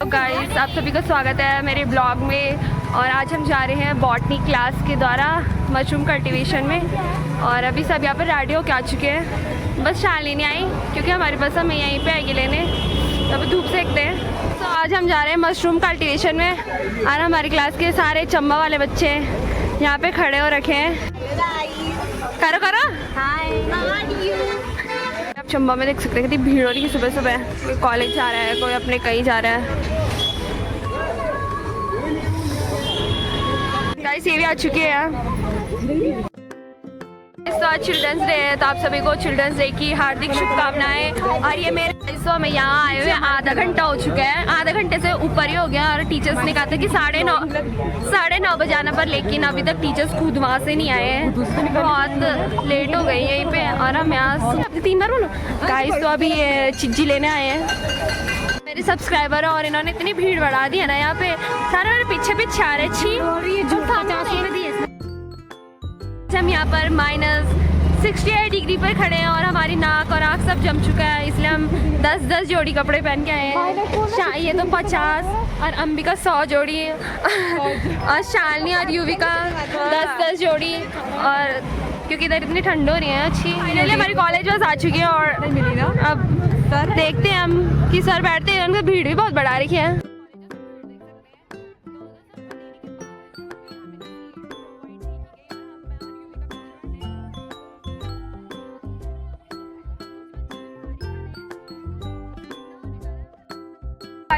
तो गाइस, आप सभी का स्वागत है मेरे ब्लॉग में। और आज हम जा रहे हैं बॉटनी क्लास के द्वारा मशरूम कल्टीवेशन में। और अभी सब यहाँ पर रेडी होके आ चुके हैं, बस शाल लेने आई क्योंकि हमारी बस हमें यहीं पे आएगी लेने, तब धूप सेकते हैं। तो आज हम जा रहे हैं मशरूम कल्टीवेशन में और हमारी क्लास के सारे चम्बा वाले बच्चे यहाँ पे खड़े हो रखे हैं। करो करो आप चंबा में देख सकते हैं कितनी भीड़ हो रही है सुबह सुबह। कोई कॉलेज जा रहा है, कोई अपने कहीं जा रहा है। गाइस ये भी आ चुके हैं। तो आज चिल्ड्रंस डे है, तो आप सभी को चिल्ड्रंस डे की हार्दिक शुभकामनाएं। और ये मेरे में यहाँ आए हुए आधा घंटा हो चुका है, आधे घंटे से ऊपर ही हो गया। और टीचर्स ने कहा था कि 9:30 बजे आना पर, लेकिन अभी तक टीचर्स खुद वहाँ से नहीं आए हैं। बहुत लेट हो गई यहीं पे। और हम यहाँ 3 बार बोलो गाइस, तो अभी ये चिज्जी लेने आए हैं मेरे सब्सक्राइबर है। और इन्होंने इतनी भीड़ बढ़ा दी है ना यहाँ पे, सारे मेरे पीछे पीछे आ रहे छी। हम यहाँ पर -68 डिग्री पर खड़े हैं और हमारी नाक और आँख सब जम चुका है, इसलिए हम 10 जोड़ी कपड़े पहन के आए हैं। ये तो 50 और अंबिका 100 जोड़ी और शालिनी और युविका 10 जोड़ी। और क्योंकि इधर इतनी ठंड हो रही है अच्छी, फाइनली हमारी कॉलेज बस आ चुकी है। और अब देखते हैं हम कि सर बैठते हैं, उनका भीड़ भी बहुत बढ़ा रखी है।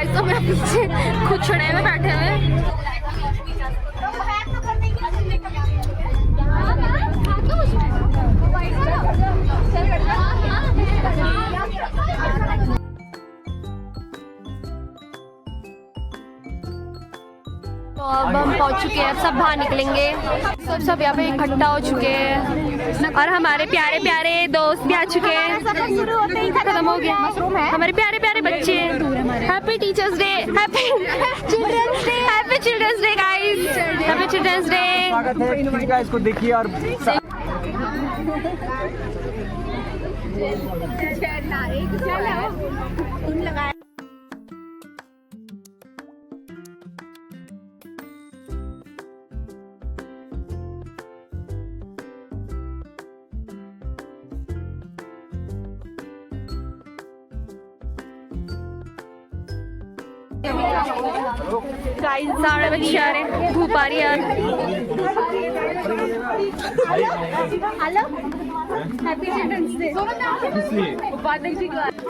तो मैं पीछे खुचड़े में बैठे हुए। तो अब हम पहुंच चुके हैं, अब सब बाहर निकलेंगे। सब यहाँ पे इकट्ठा हो चुके हैं और हमारे प्यारे प्यारे दोस्त भी आ चुके हैं। खत्म हो गया हमारे प्यारे प्यारे बच्चे। Happy teachers day, happy children's day, happy children's day guys, happy children's day. स्वागत है, ठीक है, इसको देखिए। और सारे बच्चे आ रहे हैं, धूप आ रही है यार।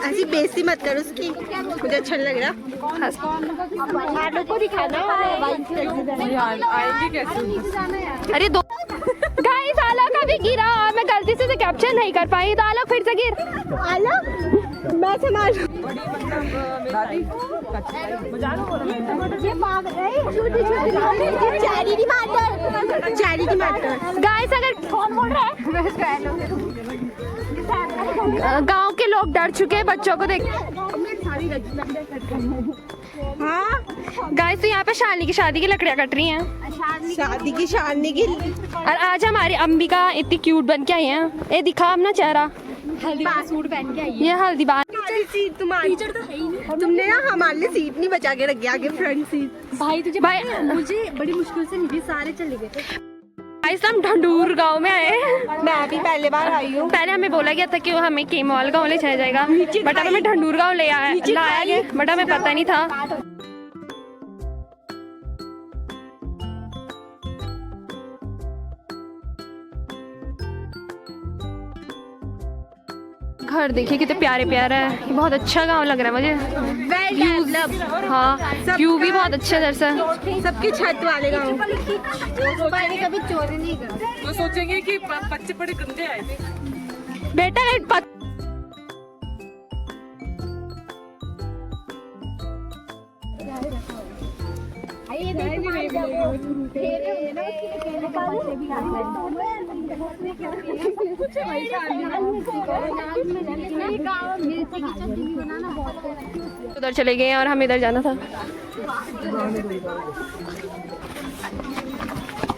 ऐसी बेइज्जती मत कर उसकी, मुझे अच्छा लग रहा। आलू को दिखाना। अरे दो गाइस, आलोक अभी गिरा और मैं गलती से कैप्चर नहीं कर पाई, तो आलोक फिर से गिर। आलू मैं संभाल। चैरिटी मैटर गाइस, अगर कौन बोल रहा है? गांव के लोग डर चुके हैं बच्चों को देख। हाँ गाइस, तो यहाँ पे शालिनी की शादी की लकड़ियाँ कट रही हैं। शादी की और आज हमारी अंबिका इतनी क्यूट बन के आई है। ये दिखा अपना चेहरा, हल्दी सूट पहन के आई है। ये हल्दी बात। सीट तुम्हारी टीचर तो है ही नहीं। तुमने ना हमारे लिए सीट नहीं बचा के रखी आगे, फ्रंट सीट। भाई तुझे मुझे बड़ी मुश्किल से मिली, सारे चले गए थे। गाइस, हम ढंडूर गांव में आए। मैं भी पहले बार आई हूँ। पहले हमें बोला गया था कि हमें केमौल गांव ले चला जाएगा, बट हमें ढंडूर गांव लाया गया, बट हमें पता नहीं था। घर देखिए कितने प्यारे प्यारा है, ये बहुत अच्छा गांव लग रहा है मुझे। हाँ, व्यू भी बहुत अच्छा इधर से, सबकी छत वाले गाँव। कभी चोरी नहीं कर। तो सोचेंगे कि बच्चे बड़े गंदे आए थे। बेटा उधर चले गए और हमें इधर जाना था।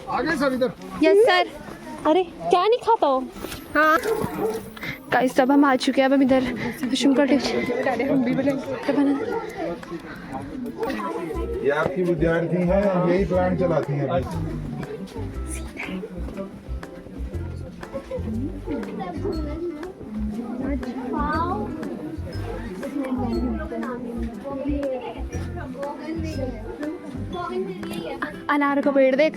आगे सर इधर। Yes sir. अरे क्या नहीं खाता हो? हाँ गाइस तब हम आ चुके हैं, अब हम इधर मशरूम का डिश ये आपकी विद्यार्थी हैं, यही प्लांट चलाती हैं अभी। अनार का पेड़ देख।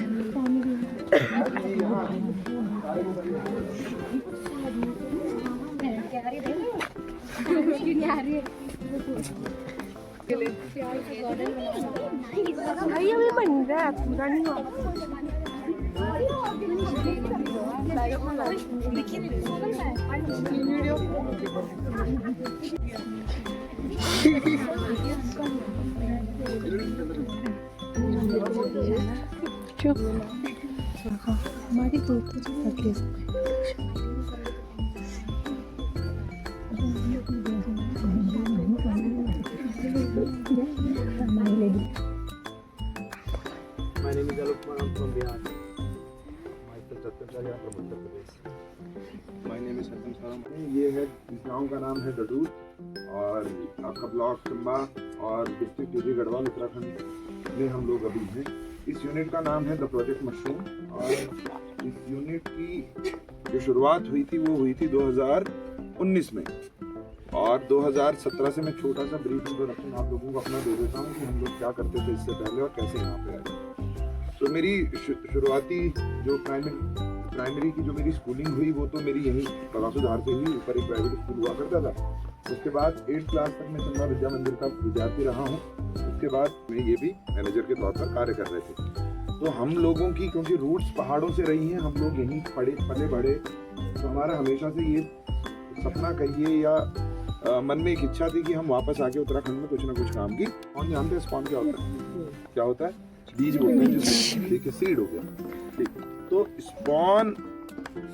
My name is Alok Kumar, I'm from Bihar. Myself Satyam Salia from Uttar Pradesh. My name is Satyam Salia. ये है, इस गांव का नाम है डडूर और आपका ब्लॉक चंबा और डिस्ट्रिक्ट यूपी गढ़वाल उत्तराखंड में हम लोग अभी हैं। इस यूनिट का नाम है द प्रोजेक्ट मशरूम और इस यूनिट की जो शुरुआत हुई थी वो हुई थी 2019 में और 2017 से मैं छोटा सा ब्रीफ इंट्रोडक्शन आप लोगों को अपना दे देता हूँ कि हम लोग क्या करते थे इससे पहले और कैसे यहाँ पे आए। तो मेरी शुरुआती जो प्राइमरी की जो मेरी स्कूलिंग हुई वो तो मेरी यहीं कला सुधार से ही ऊपर एक प्राइवेट स्कूल हुआ करता था। उसके बाद 8th क्लास तक मैं चंबा विद्या मंदिर का विद्यार्थी रहा हूँ। उसके बाद मैं ये भी मैनेजर के तौर पर कार्य कर रहे थे। तो हम लोगों की क्योंकि रूट्स पहाड़ों से रही हैं, हम लोग यहीं पले बढ़े, तो हमारा हमेशा से ये सपना कहिए या मन में एक इच्छा थी कि हम वापस आके उत्तराखंड में कुछ ना कुछ काम की। कौन जानते हैं स्पॉन क्या होता है? क्या होता है? बीज बोलते हैं जिसको, देखिए सीड हो गया। ठीक, तो स्पॉन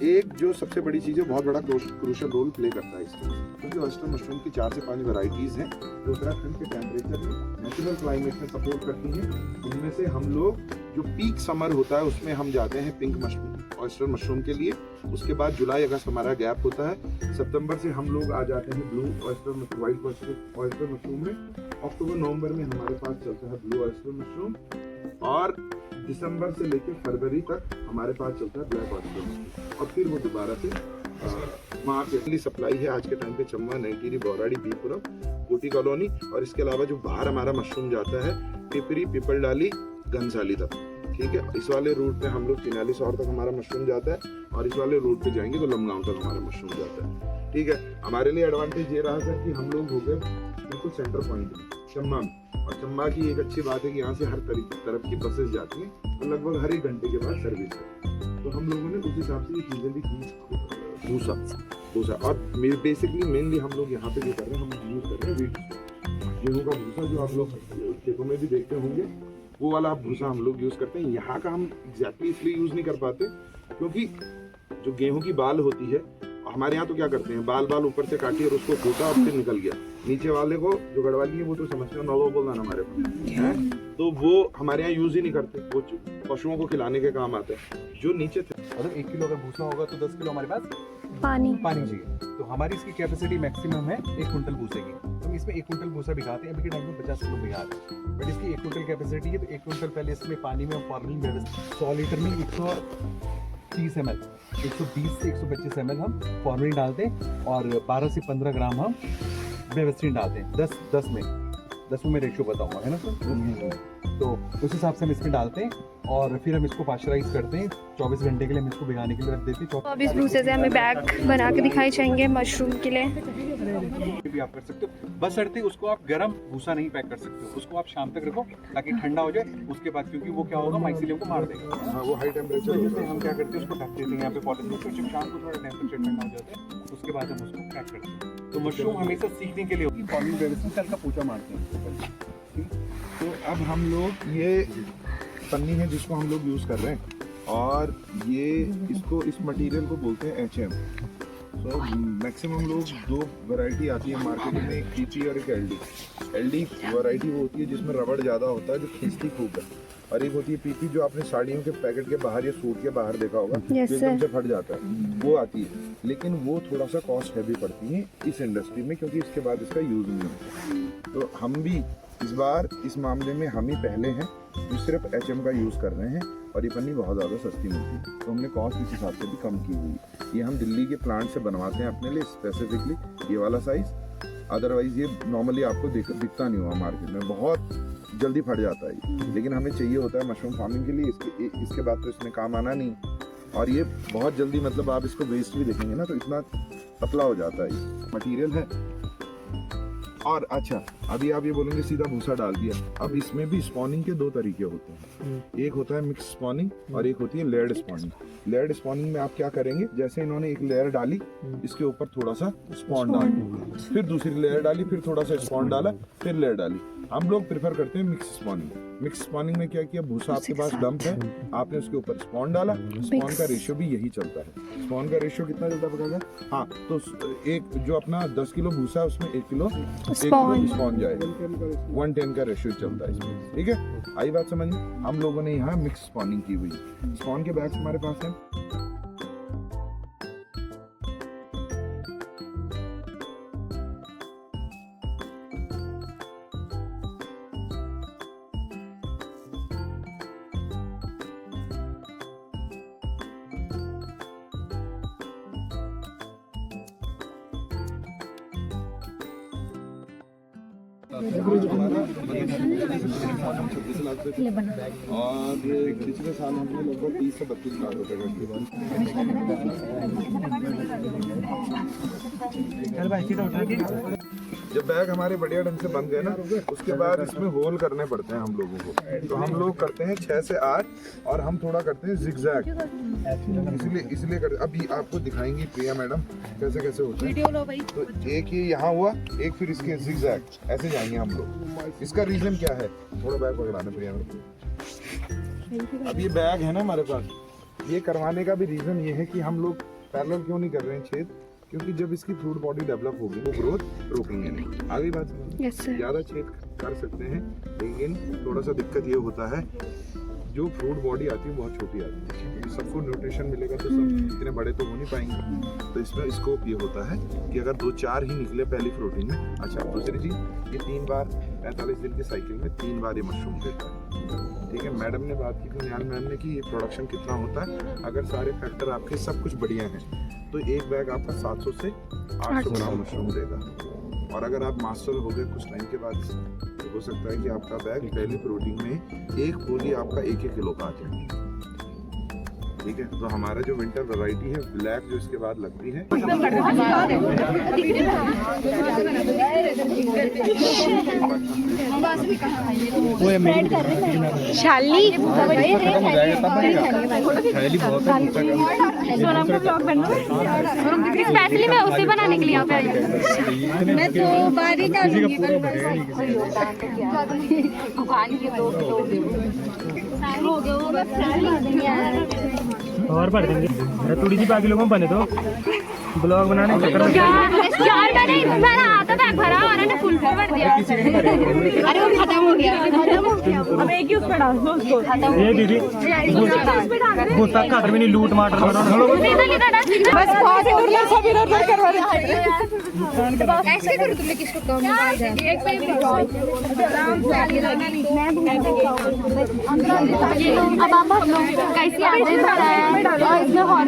एक जो सबसे बड़ी चीज़ है, बहुत बड़ा क्रूशियल रोल प्ले करता है इसमें, क्योंकि ऑयस्टर मशरूम की 4 से 5 वैरायटीज़ हैं जो उत्तराखंड के टेम्परेचर में नेचुरल क्लाइमेट में सपोर्ट करती हैं। उनमें से हम लोग जो पीक समर होता है उसमें हम जाते हैं पिंक मशरूम ऑयस्टर मशरूम के लिए। उसके बाद जुलाई अगस्त हमारा गैप होता है। सितंबर से हम लोग आ जाते हैं blue oyster white oyster mushroom में। अक्टूबर नवंबर में हमारे पास चलता है ब्लू ऑयस्टर मशरूम और दिसंबर से लेकर फरवरी तक हमारे पास चलता है ब्लैक ऑयस्टर मशरूम और फिर वो दोबारा से वहाँ पे सप्लाई है आज के टाइम पे चंबा, नईटिरी, बौराड़ी, बीपुरम, कोटी कॉलोनी और इसके अलावा जो बाहर हमारा मशरूम जाता है पिपरी, पिपल डाली, घनसाली तक। ठीक है, इस वाले रूट पे हम लोग 4300 तक हमारा मशरूम जाता है और इस वाले रूट पे जाएंगे तो लमगांव तक हमारा मशरूम जाता है। ठीक है, हमारे लिए एडवांटेज ये रहा सर कि हम लोग हो गए बिल्कुल सेंटर पॉइंट चंबा में और चंबा की एक अच्छी बात है कि यहाँ से हर तरफ की बसेस जाती हैं और लगभग हर 1 घंटे के बाद सर्विस है। तो हम लोगों ने उस हिसाब से ये चीज़ें भी की। भूसा और बेसिकली मेनली हम लोग यहाँ पे जो कर रहे हैं, हम यूज़ कर रहे हैं वीट गेहूँ का भूसा जो आप लोग खेतों में भी देखते होंगे, वो वाला भूसा हम लोग यूज़ करते हैं। यहाँ का हम एग्जैक्टली इसलिए यूज़ नहीं कर पाते क्योंकि जो गेहूँ की बाल होती है, हमारे यहाँ तो क्या करते हैं, बाल ऊपर से काटिए और उसको फूटा और फिर निकल गया। नीचे वाले को जो गढ़वाली है वो तो समझते हो नवा बोलना हमारे पास, तो वो हमारे यहाँ यूज़ ही नहीं करते, वो पशुओं को खिलाने के काम आता है। जो नीचे थे मतलब 1 किलो अगर भूसा होगा तो 10 किलो हमारे पास पानी चाहिए। तो हमारी इसकी कैपेसिटी मैक्सिमम है 1 कुंटल भूसे की। तो हम इसमें 1 कुंटल भूसा भिगाते हैं, अभी के टाइम में 50 किलो भिगाते हैं, बट इसकी 1 कुंटल कैपेसिटी है। तो 1 कुंटल पहले इसमें पानी में फॉर्मिंग व्यवस्था 100 लीटर में 130 ml 120 से 125 ml हम फॉर्मिंग डालते हैं और 12 से 15 ग्राम हम व्यवस्थिन डालते हैं। 10 में रेशियो बताऊंगा, है ना सर? तो उस हिसाब से हम इसमें डालते हैं और फिर हम इसको पाश्चराइज करते हैं। 24 घंटे के लिए हम इसको भिगाने के लिए रख देते हैं। तो अब इस भूसे से हमें बैग बना के दिखाई जाएंगे मशरूम के लिए। भी आप कर सकते हो, बस अड़ते उसको आप गर्म भूसा नहीं पैक कर सकते हो, उसको आप शाम तक रखो ताकि ठंडा हो जाए। उसके बाद क्योंकि वो क्या होगा, माइसीलियम को मार देगा। हाँ, वो हाई टेम्परेचर जैसे हम क्या करते हैं उसको ढक देते हैं यहाँ पे पॉलिथीन में, फिर शाम को थोड़ा टेम्परेचर ठंडा हो जाता है, उसके बाद हम उसको पैक करते हैं। तो मशरूम हमेशा सीखने के लिए फॉर्मिंग व्यवस्था कल का पूछा मारते हैं। तो अब हम लोग ये पन्नी है जिसको हम लोग यूज़ कर रहे हैं और ये इसको इस मटेरियल को बोलते हैं HM। तो मैक्सिमम लोग 2 वैरायटी आती है मार्केट में, एक PP और एक LD। LD वैरायटी वो होती है जिसमें रबड़ ज़्यादा होता है, जो खींचती खूब है, और एक होती है PP जो आपने साड़ियों के पैकेट के बाहर या सूट के बाहर देखा होगा, जो एकदम से फट जाता है, वो आती है। लेकिन वो थोड़ा सा कॉस्ट हैवी पड़ती है इस इंडस्ट्री में, क्योंकि इसके बाद इसका यूज़ नहीं होता। तो हम भी इस बार इस मामले में हम ही पहले हैं जो सिर्फ HM का यूज़ कर रहे हैं, और ये पन्नी बहुत ज़्यादा सस्ती मिलती है, तो हमने कॉस्ट इस हिसाब से भी कम की हुई है। ये हम दिल्ली के प्लांट से बनवाते हैं अपने लिए स्पेसिफिकली, ये वाला साइज़। अदरवाइज़ ये नॉर्मली आपको दिखता नहीं हुआ मार्केट में, बहुत जल्दी फट जाता है, लेकिन हमें चाहिए होता है मशरूम फार्मिंग के लिए। इसके बाद तो इसमें काम आना नहीं, और ये बहुत जल्दी, मतलब आप इसको वेस्ट भी देखेंगे ना तो इतना पतला हो जाता है। ये मटीरियल है। और अच्छा, अभी आप ये बोलेंगे सीधा भूसा डाल दिया, अब इसमें भी स्पॉनिंग के दो तरीके होते हैं, एक होता है मिक्स स्पॉनिंग और एक होती है लेयर्ड स्पॉनिंग। लेयर्ड स्पॉनिंग में आप क्या करेंगे, जैसे इन्होंने एक लेयर डाली, इसके ऊपर थोड़ा सा स्पॉन डाला, फिर दूसरी लेयर डाली, फिर थोड़ा सा स्पॉन डाला, फिर लेयर डाली। हम लोग प्रेफर करते हैं मिक्स स्पॉनिंग। मिक्स स्पॉनिंग में क्या किया, भूसा आपके पास डंप है, आपने उसके ऊपर स्पॉन डाला, स्पॉन का रेशियो भी यही चलता है। स्पॉन का रेशियो कितना चलता है पता है? हाँ, तो एक जो अपना 10 किलो भूसा है उसमें 1 किलो स्पॉन जाएगा, 110 का रेशियो चलता है इसमें। ठीक है, आई बात समझ में? हम लोगों ने यहाँ मिक्स स्पॉनिंग की हुई है। स्पॉन के बैग्स हमारे पास हैं। और पिछले साल हमने लगभग 30 से 32 लाख रुपए का किया। जब बैग हमारे बढ़िया ढंग से बन गए ना, उसके बाद इसमें होल करने पड़ते हैं हम लोगों को। तो हम लोग करते हैं 6 से 8, और हम थोड़ा करते हैं जिगजैग, इसलिए करते। अभी आपको दिखाएंगी प्रिया मैडम कैसे कैसे होता है। तो एक ये यहाँ हुआ, एक फिर इसके जिगजैग, ऐसे जाएंगे हम लोग। इसका रीजन क्या है, थोड़ा बैग पकड़ाना प्रिया मैडम। अब ये बैग है ना हमारे पास, ये करवाने का भी रीजन ये है कि हम लोग पैरेलल क्यों नहीं कर रहे हैं छेद, क्योंकि जब इसकी फ्रूट बॉडी डेवलप होगी वो ग्रोथ रोकेंगे नहीं। आगे बात ज़्यादा छेद कर सकते हैं, लेकिन थोड़ा सा दिक्कत ये होता है, जो फ्रूट बॉडी आती है बहुत छोटी आती है, सबको न्यूट्रिशन मिलेगा तो सब इतने बड़े तो हो नहीं पाएंगे। तो इसमें स्कोप ये होता है कि अगर 2-4 ही निकले पहली फ्रूटिंग में। अच्छा, दूसरी चीज़, ये 3 बार 45 दिन के साइकिल में 3 बार ये मशरूम देता है। ठीक है, मैडम ने बात की थी, न्याल मैम ने, कि ये प्रोडक्शन कितना होता है। अगर सारे फैक्टर आपके सब कुछ बढ़िया हैं तो एक बैग आपका 700 से 800 ग्राम मशरूम देगा। और अगर आप मास्टर हो गए कुछ टाइम के बाद, तो हो सकता है कि आपका बैग पहली फ्रूटिंग में एक फूली आपका 1-1 किलो का आ जाए। ठीक है, तो हमारा जो विंटर वैरायटी है ब्लैक, जो इसके बाद लगती है, स्पेशली मैं उसे बनाने के लिए यहाँ पे आई हूँ। मैं 2 बार ही डालूंगी। और बढ़ देंगे, थोड़ी सी बाकी लोगों बने तो ब्लॉग बनाने के चक्कर में यार मैंने आता बैग भरा और मैंने फुल भर दिया। अरे वो खत्म हो गया। अब एक ही उस पे डाल दो उसको। ये दीदी गुस्सा खातर में नहीं, लूट मार बस बहुत हो गया, सब इधर करवा रहे हैं। ऐसे करो, तुमने किसको कम अब आप कैसे आगे बढ़ा है इसमें हॉर्न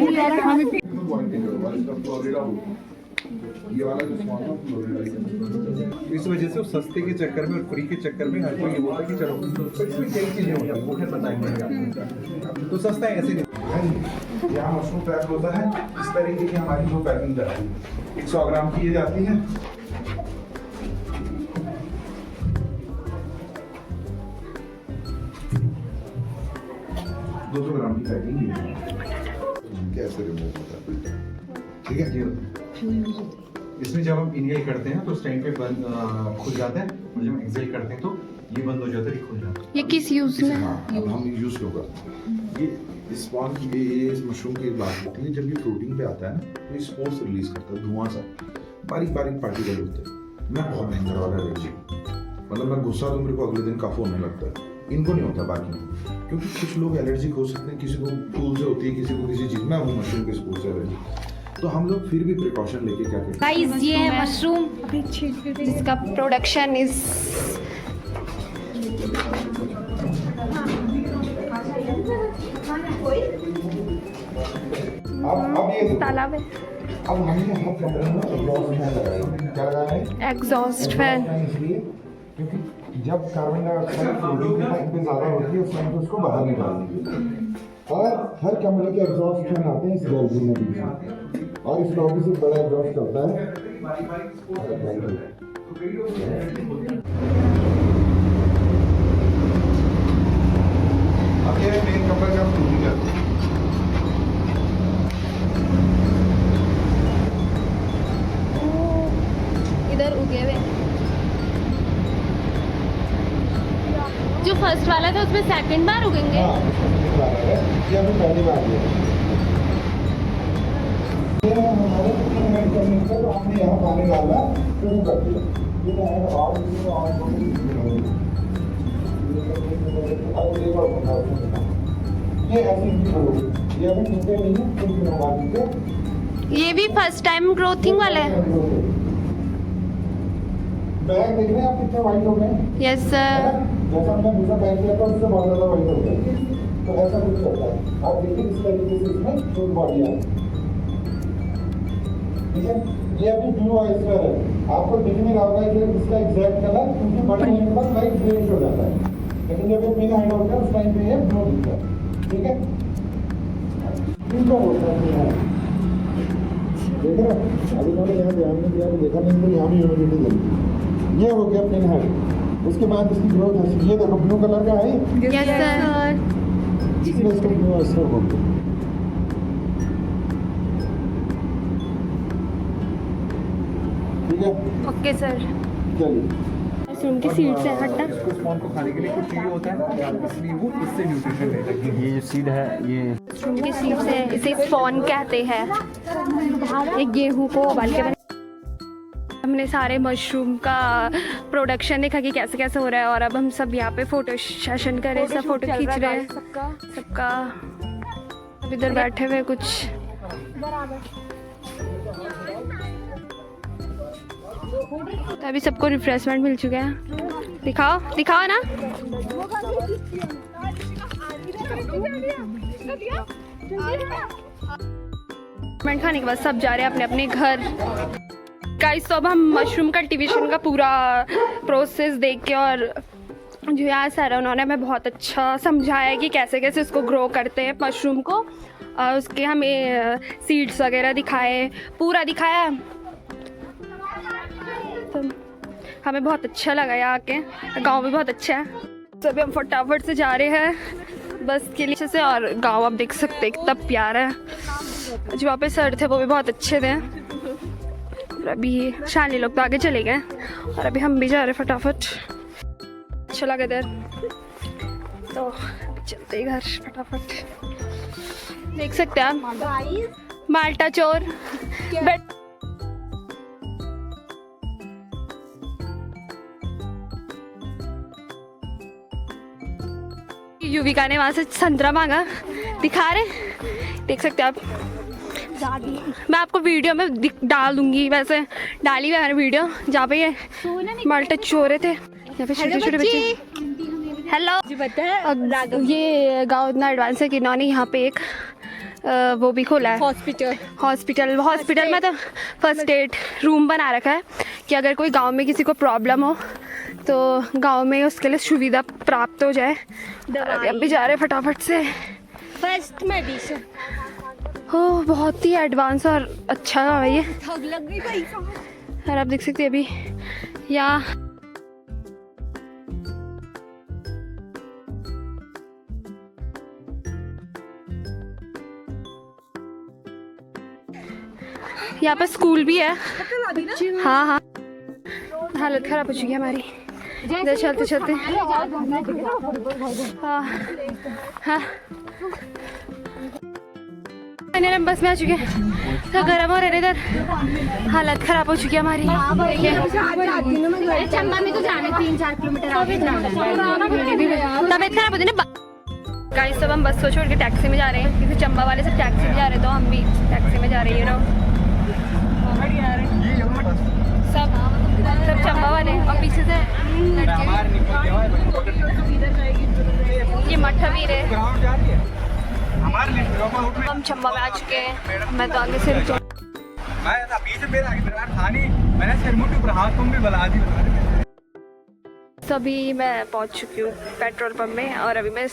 ये वाला जो स्पॉन है फ्लोरिडा, इस वजह से सस्ते के चक्कर में और फ्री के चक्कर में हर कोई ये बोलता है कि चलो तो इसमें कई चीजें होती हैं, वो फिर बताएंगे आपको। तो सस्ता है ऐसे नहीं। यहाँ मशरूम पैक होता है इस तरीके की, हमारी जो पैकिंग जाती है 100 ग्राम की ये जाती है। ग्राम की पैकिंग कैसे रिमूव होता है, ठीक है। इसमें जब हम इनहेल करते हैं तो उस टाइम पे बंद खुल जाता है, और जब हम एक्सहेल करते हैं तो ये बंद हो जाता है, खुल जाता है। ये किस यूज में? हाँ, अब हम यूज क्यों करते हैं, ये स्पॉन की, ये इस मशरूम की बात होती है। जब ये फ्रूटिंग पे आता है ना तो ये स्पोर्स रिलीज करता है, धुआं सा, बारीक बारीक पार्टिकल होते हैं। मैं बहुत भयंकर वाला एलर्जी, मतलब मैं गुस्सा तो मेरे को अगले दिन काफी होने लगता है, इनको नहीं होता बाकी में, क्योंकि कुछ लोग एलर्जिक हो सकते हैं, किसी को फूल से होती है, किसी को किसी चीज में, वो मशरूम के फूल से एलर्जी। तो हम लोग फिर भी प्रिकॉशन लेके क्या करते हैं। गाइस ये है मशरूम जिसका प्रोडक्शन इज अब ये तालाब है, अब हमने हर कमरे में एग्जॉस्ट फैन लगाया। क्या लगाया है? Exhaust fan. इसलिए क्योंकि जब कार्बन डाइऑक्साइड फ्लोटिंग के टाइम पे ज़्यादा होती है उस टाइम पे उसको बाहर निकाल देंगे। और हर कमरे के एग्जॉस्ट फैन आते हैं इस गैलरी में बीच में, और इस लॉबी से बड़ा एग्जॉस्ट चलता है। अब ये मेन कमरा का फ्लोटिंग है। इधर उगे हुए जो फर्स्ट वाला था उसमें सेकंड बार उगेंगे। हाँ, ये अभी पहली बार है। ये हमारे पेमेंट करने से तो हमने यहाँ पानी डालना शुरू कर दिया। ये है और ये ऐसी ये अभी टूटे नहीं है, कुछ दिनों बाद ये भी फर्स्ट टाइम ग्रोथिंग वाला है। बैग देख रहे हैं आप कितने वाइट हो गए? Yes sir. जैसा हमने दूसरा बैग किया था उससे बहुत ज़्यादा वाइट हो गया, तो ऐसा कुछ होता है। आप देखिए इस तरीके से इसमें फुल बॉडी है, ठीक है। ये अभी ब्लू ऑयस्टर है, आपको दिख नहीं रहा होगा कि इसका एग्जैक्ट कलर, क्योंकि बड़े होने के बाद लाइट ग्रेइश हो जाता है, लेकिन जब ये पिन हाइड होता है उस टाइम पे ये ब्लू दिखता है, ठीक है। इनको बोलते हैं, देख रहे हो अभी मैंने यहाँ ध्यान नहीं दिया तो देखा नहीं, तो यहाँ भी ह्यूमिडिटी देखी। ये हो गया पिन हेड। उसके बाद इसकी ग्रोथ है, ये देखो ब्लू कलर का है, यस सर। इसमें इसका ब्लू ऑयस्टर हो गया, ठीक है। Okay sir. चलिए मशरूम की सीड से हटना। इसको स्पॉन को खाने के लिए कुछ चाहिए होता है, इसलिए वो इससे न्यूट्रिशन लेता है। ये जो सीड है ये मशरूम की सीड से इसे स्पॉन कहते हैं। एक गेहूं को उबाल के हमने सारे मशरूम का प्रोडक्शन देखा कि कैसे कैसे हो रहा है, और अब हम सब यहाँ पे फोटो सेशन कर रहे हैं, सब फोटो खींच रहे हैं सबका। अब इधर बैठे हुए कुछ तो अभी सबको रिफ्रेशमेंट मिल चुका है। दिखाओ दिखाओ ना। खाने के बाद सब जा रहे हैं अपने अपने घर। गाइस तो अब हम मशरूम कल्टीवेशन का पूरा प्रोसेस देख के, और जो यहाँ सर उन्होंने हमें बहुत अच्छा समझाया कि कैसे कैसे इसको ग्रो करते हैं मशरूम को, और उसके हमें सीड्स वगैरह दिखाए, पूरा दिखाया। तो हमें बहुत अच्छा लगा यहाँ आके, गांव भी बहुत अच्छा है। तो अभी हम फटाफट से जा रहे हैं बस के लिए से, और गांव आप देख सकते हैं कितना प्यारा है। जो वहाँ पे सर थे वो भी बहुत अच्छे थे। और अभी शानी लोग तो आगे चले गए और अभी हम भी जा रहे फटाफट। अच्छा लगा इधर, तो अभी चलते हैं घर फटाफट। देख सकते हैं आप माल्टा चोर बट युविका ने वहाँ से संतरा मांगा, दिखा रहे, देख सकते हैं आप। मैं आपको वीडियो में डाल दूंगी, वैसे डाली हुई मैंने वीडियो जहाँ पे ये माल्टा चोरे थे, यहाँ पे छोटे छोटे बच्चे। हेलो जी, बताए ये गाँव इतना एडवांस है कि इन्होंने यहाँ पे एक वो भी खोला है, हॉस्पिटल में तो फर्स्ट एड रूम बना रखा है कि अगर कोई गांव में किसी को प्रॉब्लम हो तो गांव में उसके लिए सुविधा प्राप्त हो जाए। अभी हम भी जा रहे हैं फटाफट से। फर्स्ट मेडिसिन हो बहुत ही एडवांस और अच्छा है ये। थक लग गई भाई। और आप देख सकते हैं अभी यहाँ पे स्कूल भी है। हाँ हाँ, हालत खराब हो चुकी है हमारी इधर चलते चलते। हाँ हाँ फाइनली हम बस में आ चुके हैं। तो गर्म हो रहे हैं इधर, हालत खराब हो चुकी है हमारी। चंबा में तो जाना 3-4 किलोमीटर आगे जाना है। तबीयत खराब होती है ना। गाइस सब हम बस को छोड़ के टैक्सी में जा रहे हैं, क्योंकि चंबा वाले सब टैक्सी में जा रहे हैं, तो हम भी टैक्सी में जा रहे हैं। सब चंबा वाले और पीछे से लड़के। ये मठवीर है। हम चंबा में आ चुके हैं। मैं तो आगे से अभी मैं पहुंच चुकी हूँ पेट्रोल पंप में, और अभी मैं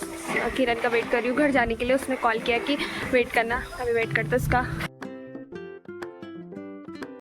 किरण का वेट कर रही हूँ घर जाने के लिए। उसने कॉल किया कि वेट करना, अभी वेट करते उसका।